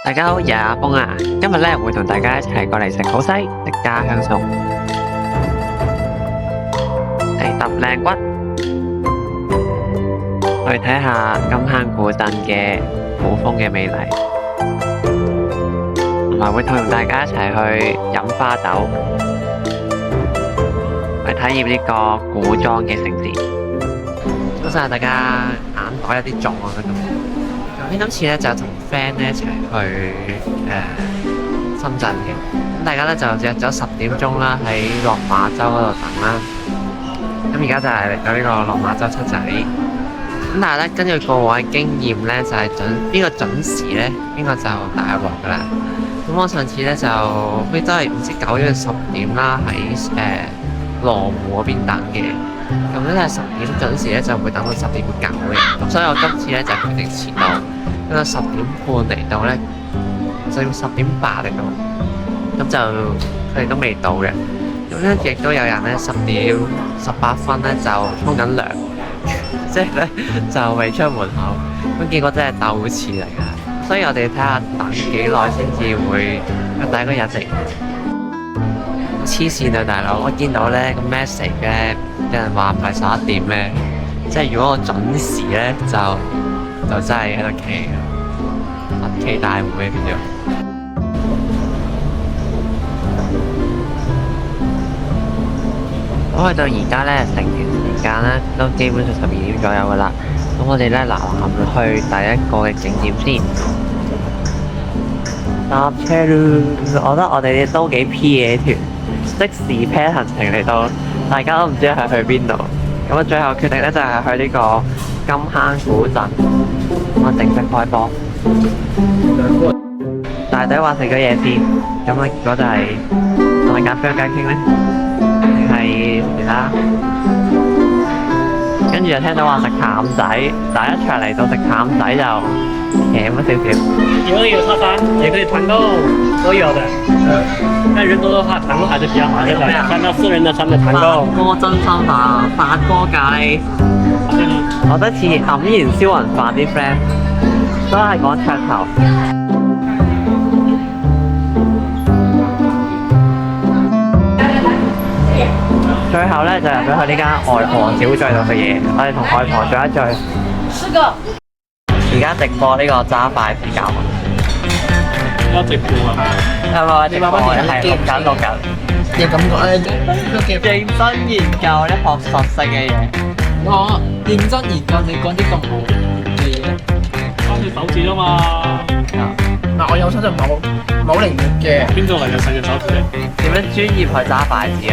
大家好，又係阿峰啊！今日咧會同大家一齊過嚟食好西，食家鄉餸，嚟揼靚骨，去睇下金坑古鎮嘅古風嘅美麗，同埋會同大家一齊去飲花酒，去體驗呢個古裝嘅城市。早晨，大家眼袋有啲腫啊，嗰度。今次咧就同 friend 咧一齊去深圳嘅，咁大家咧就約咗10點鐘啦，喺落馬洲嗰度等啦。咁而家就係嚟到呢個落馬洲七仔，咁但係咧根據過往嘅經驗咧，就係邊個準時咧，邊個就大鑊噶啦。咁我上次咧就好似都係唔知9點定10點啦，喺羅湖嗰邊等嘅。咁咧10點準時咧就會等到10點9嘅，咁所以我今次咧就決定遲到。咁10點半嚟到咧，就要10點8嚟到，咁就佢哋都未到嘅。咁咧亦都有人咧10點18分咧就沖緊涼，即係咧就未出門口。咁結果真係鬥遲嚟㗎，所以我哋睇下等幾耐先至會第一個人嚟。黐線啊大佬！我見到咧個 message 咧有人話唔係11點咧，即係如果我準時咧就真係喺度企佛企大會變咗。咁去到而家咧，成段時間咧都基本上12點左右噶啦。咁我哋咧嗱去第一個嘅景點先，搭車咯。我覺得我哋都幾 P 嘅團，即時 plan 行程嚟到，大家都唔知係去邊度。咁啊，最後決定咧就係去呢個金坑古鎮。我正式開波，大隊話食咗嘢先，咁啊結果就係係咪咖啡雞傾咧，定係其他？跟住就聽到話食淡仔，但一場嚟到食淡仔就甜咗少少。有的有套餐，也可以團購，都有的。但人多的話，團購還是比較麻煩的，3到4人的餐的團購。哥真心飯，發哥咖喱。我覺得似黯然銷魂飯啲 friend，都係講噱頭。最後咧就入咗去呢間外婆小聚度食嘢，我哋同外婆聚一聚。而家直播呢個揸筷子教學。有直播啊？係咪直播？係錄緊。嘅感覺咧，認真研究啲學術性嘅嘢。我認真研究你講啲咁無嘅嘢咧，三隻手指啊嘛。嗱我有手就唔係好靈活嘅。邊度嚟嘅細隻手指咧？點樣專業去揸筷子嘅？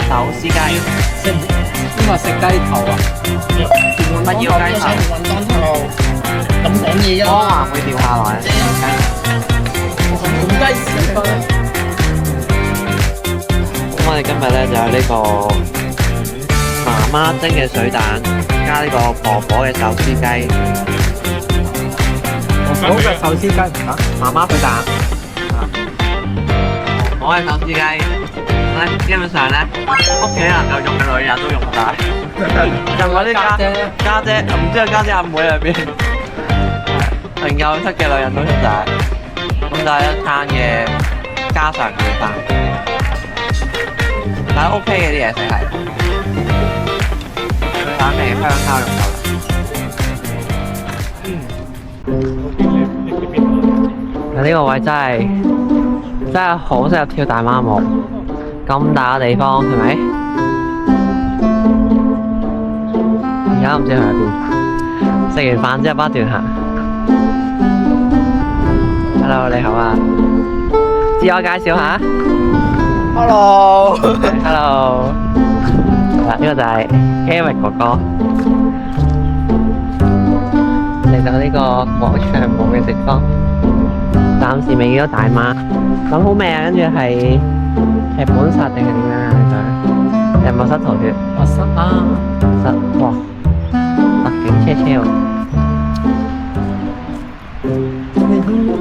手撕雞。邊個食雞頭啊？乜要雞頭？揾當頭咁講嘢啫。光環會掉下來。咁雞屎分。咁我哋今日咧就有呢個媽媽蒸嘅水蛋，加呢個婆婆嘅手撕雞。好嘅手撕雞唔得。媽媽水蛋。我嘅手撕雞，基本上咧屋企能夠用嘅女人都用晒，就我啲家姐，唔知個家姐阿妹喺邊，零幼七嘅女人都出晒，咁就係一餐嘅家常便飯，但係 OK 嘅啲嘢食係，水蛋味香烤肉夠。呢個位真係好適合跳大媽舞，咁大嘅地方係咪？而家唔知去邊，食完飯之後不斷行。Hello， 你好啊，自我介紹下。Hello。Hello。呢個就係 Eric 哥哥，嚟到呢個廣場舞嘅地方。暫時未見到大媽，咁好味啊！跟住係劇本殺定係點樣啊？你有冇塞圖血？我塞啊！塞哇！特警車車喎。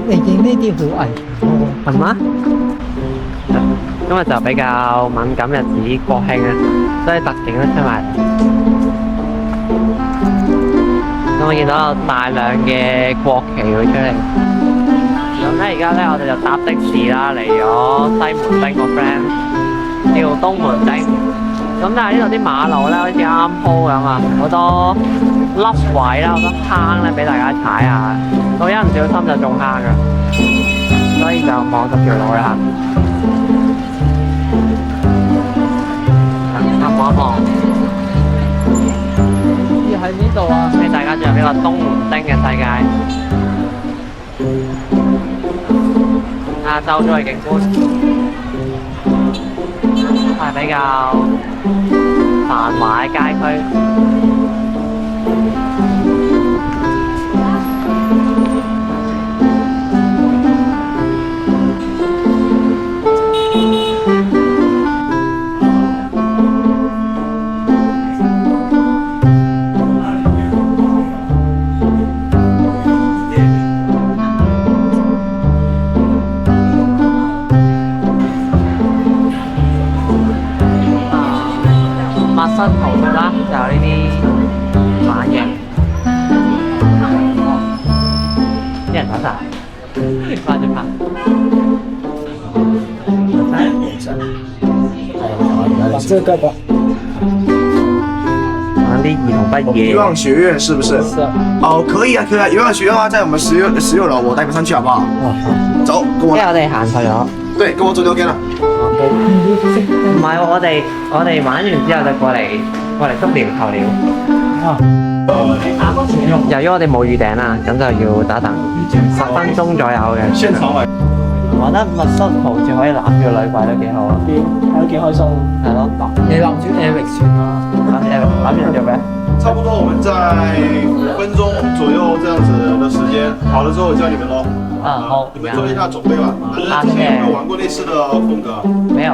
你影呢啲好危險喎。係嗎？今日就比較敏感日子，國慶啊，所以特警都出埋。咁我見到有大量嘅國旗會出嚟。咁咧而家咧我哋就搭的士啦，嚟咗西門町個 friend 叫東門町。咁但係呢度啲馬路咧好似啱鋪咁啊，好多凹位啦，好多坑咧俾大家踩下，到一唔小心就中坑㗎，所以就望實條路去行。望一望，而喺呢度啊，俾大家進入呢個東門町嘅世界。亞洲都係景觀，係比較繁華嘅街區。新圖嘅啦，就有呢啲反應，啲人睇晒，快啲拍。把这个吧。玩啲兒童不宜。遗忘学院是不是？是。哦，可以啊，可以啊，遗忘学院啊，在我们16楼，我带你们上去好不好？走，跟我来。即係我哋行錯咗。对，跟我走就 OK 了。唔係喎，我哋玩完之後就過嚟捉聊求聊。由於我哋冇預訂啦，咁就要打等10分鐘左右嘅。現場買。我覺得密室逃脫可以攬住個女鬼都幾好啊！係都幾開心。係咯，你諗住 Eric 算啦。攬住做咩？差不多我們在5分鐘左右這樣子的時間，好了之後我叫你們咯。好。你們做一下準備吧。之前有沒有玩過類似的風格？沒有。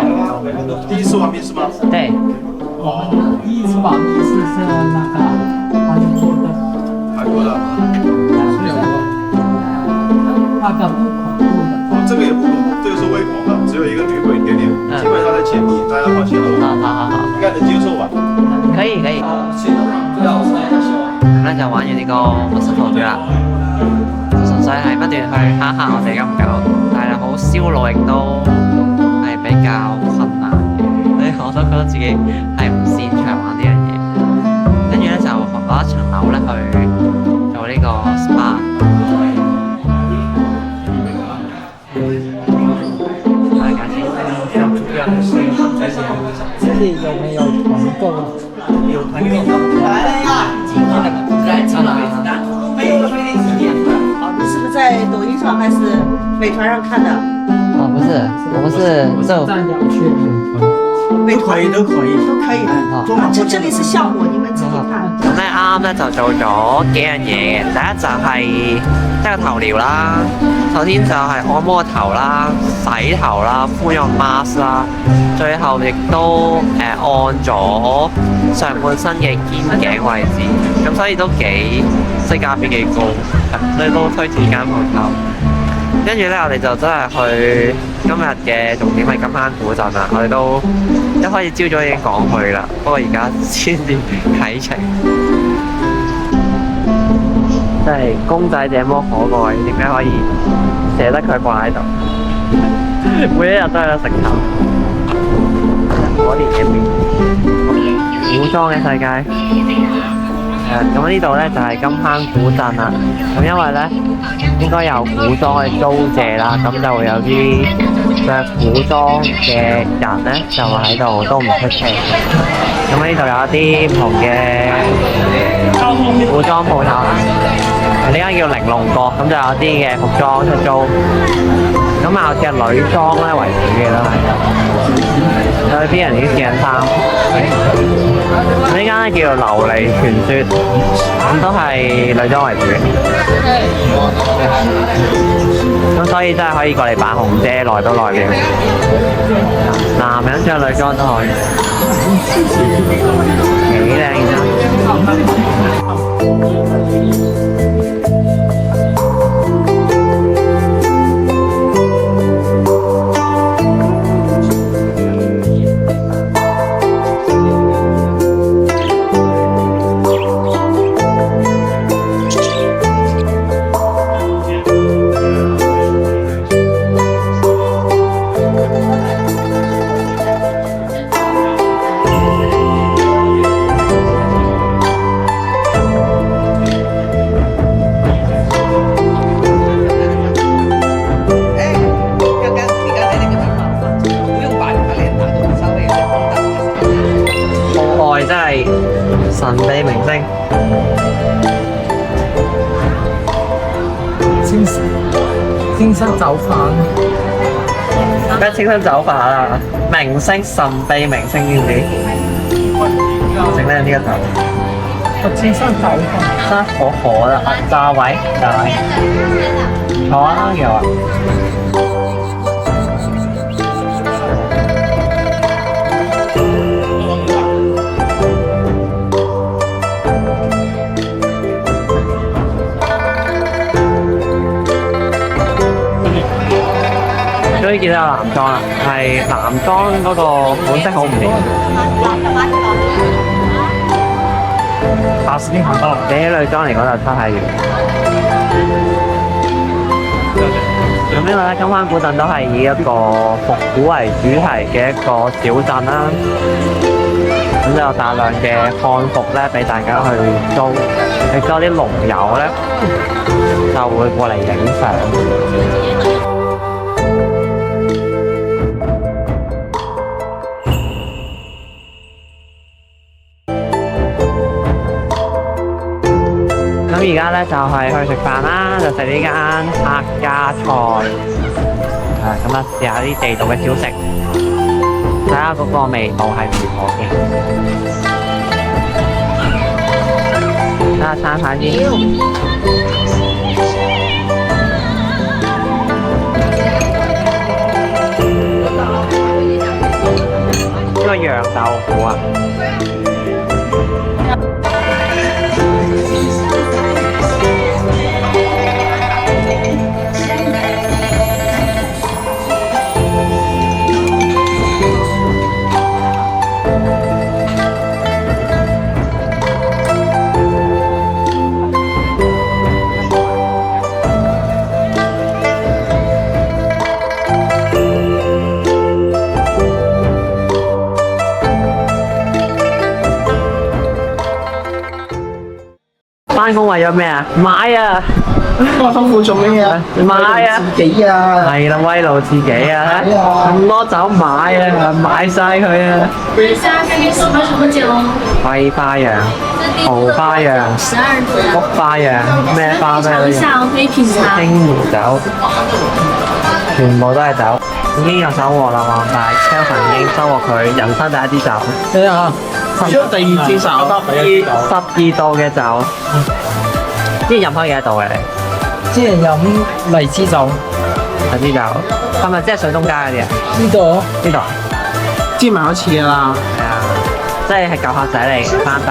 第一次玩密室嗎？對。第一次玩密室是那個韓國的。韓國的。那個不恐怖的。這個也不恐怖，這個是微恐的，只有一個女鬼一點點，基本上在前面，大家放心好了。好，應該能接受吧？可以。咁咧就玩完呢個密室逃脫啦，純粹係不斷去嚇我哋咁久，但係好燒腦，亦都係比較困難嘅，所以我都覺得自己係唔擅長玩呢樣嘢。跟住咧就攞一層樓咧去做呢個 SPA。這裡有沒有團購啊？有團購。你是不是在抖音上還是美團上看的？不是，我們是這站兩圈有團。美團都可以。這裡是項目，你們自己看。咁咧啱咧就做咗幾樣嘢嘅，第一就係一個頭療啦，首先就係按摩個頭啦、洗頭啦、敷咗個 mask 啦，最後亦都按咗上半身嘅肩頸位置，咁所以都幾性價比幾高，所以都推薦間鋪頭。跟住咧，我哋就真係去今日嘅重點係金坑古鎮啦。我哋都一開始朝早已經講去啦，不過而家先至啟程。真係公仔這麼可愛，點解可以捨得佢掛喺度？每一日都喺度食頭，可憐嘅面。古裝嘅世界。咁呢度咧就係金坑古鎮啦。咁因為咧應該有古裝去租借啦，咁就會有啲着古裝嘅人咧就喺度都唔出奇。咁呢度有一啲唔同嘅古裝鋪頭，呢間叫玲瓏閣，咁就有啲嘅服裝出租。咁啊嘅女裝咧為主嘅都係，有啲人已經試緊衫。呢間咧叫做琉璃傳說，咁都係女裝為主。咁所以真係可以過嚟扮紅姐，耐都耐嘅。男人着女裝都可以，幾靚啫！神秘明星，清新早飯，咩清新酒法啊？明星神秘明星知唔知？整咩呢個頭？清新早飯。生火火啦，炸位，坐啊，有啊。終於見到有男裝啦，係男裝嗰個款式好唔同。80斤航道，比起女裝嚟講就差太遠。咁呢個咧，金灣古鎮都係以一個復古為主題嘅一個小鎮啦。咁就有大量嘅漢服咧，俾大家去租。亦都有啲農友咧，就會過嚟影相。咁而家咧就係去食飯啦，就食呢間客家菜，咁啊試下啲地道嘅小食，睇下嗰個味道係如何嘅。睇下餐牌先，呢個羊豆腐啊！翻工為咗咩啊？買啊！我辛苦做咩啊？買啊！自己啊！係啦，慰勞自己啊！咁多酒買啊，買晒佢啊！等一下，看你喜欢什麼酒？桂花羊、紅花羊、 12度菊花羊，咩花咩都有。嘗一下，我可以品嘗。青梅酒，全部都係酒。已經有收穫啦，黃大 Kelvin 已經收穫佢人生第一支酒，睇下，第二支手， 12度嘅酒。之前飲開幾多度嘅你？之前飲荔枝酒，荔枝酒係咪即係水東街嗰啲啊？呢度呢度？知埋一次㗎啦。係啊，即係舊客仔嚟翻單。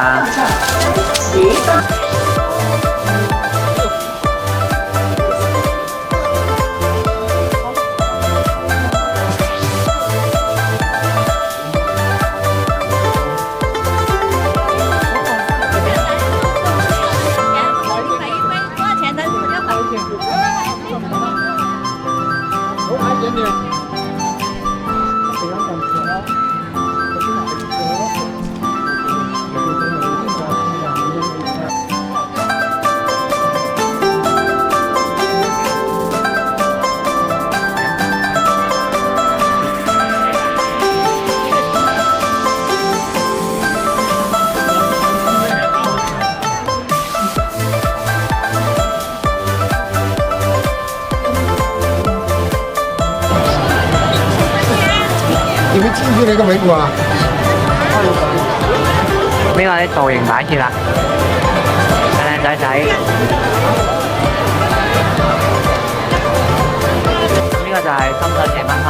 有冇知唔知你個尾部啊？呢個啲造型擺設啦，靚仔仔。呢個就係深圳嘅蚊黑。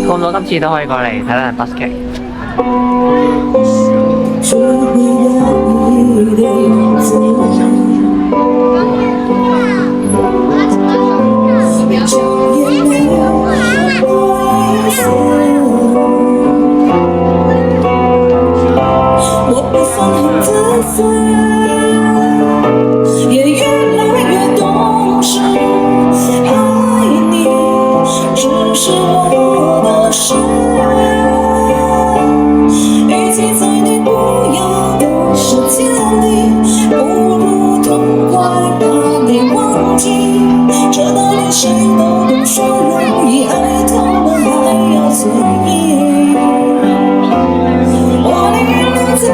過唔到今次都可以過嚟睇睇 busking。就也没有意思。我不算很自私，也越来越懂事。爱你只是我的事，与其在你不要的世界里，不如痛快把你忘记。这道理谁都懂，说容易，爱痛了还要嘴硬。我宁愿留在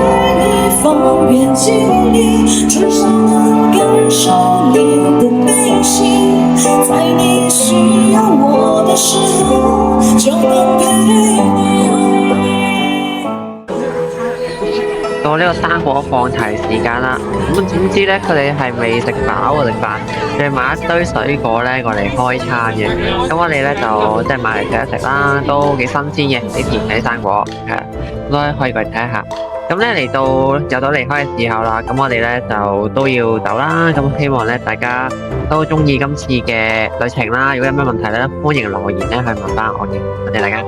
你方圆几里，至少能感受你的悲喜，在你需要我的時候就能陪你。到呢個生果放題時間啦，咁點知咧佢哋係未食飽喎食飯，佢哋買一堆水果咧過嚟開餐嘅。咁我哋咧就即係買嚟食一食啦，都幾新鮮嘅啲甜嘅生果，係都可以過嚟睇下。咁咧嚟到又到離開嘅時候啦，咁我哋咧就都要走啦。咁希望咧大家都中意今次嘅旅程啦。如果有咩問題咧，歡迎留言咧去問翻我嘅。多謝大家。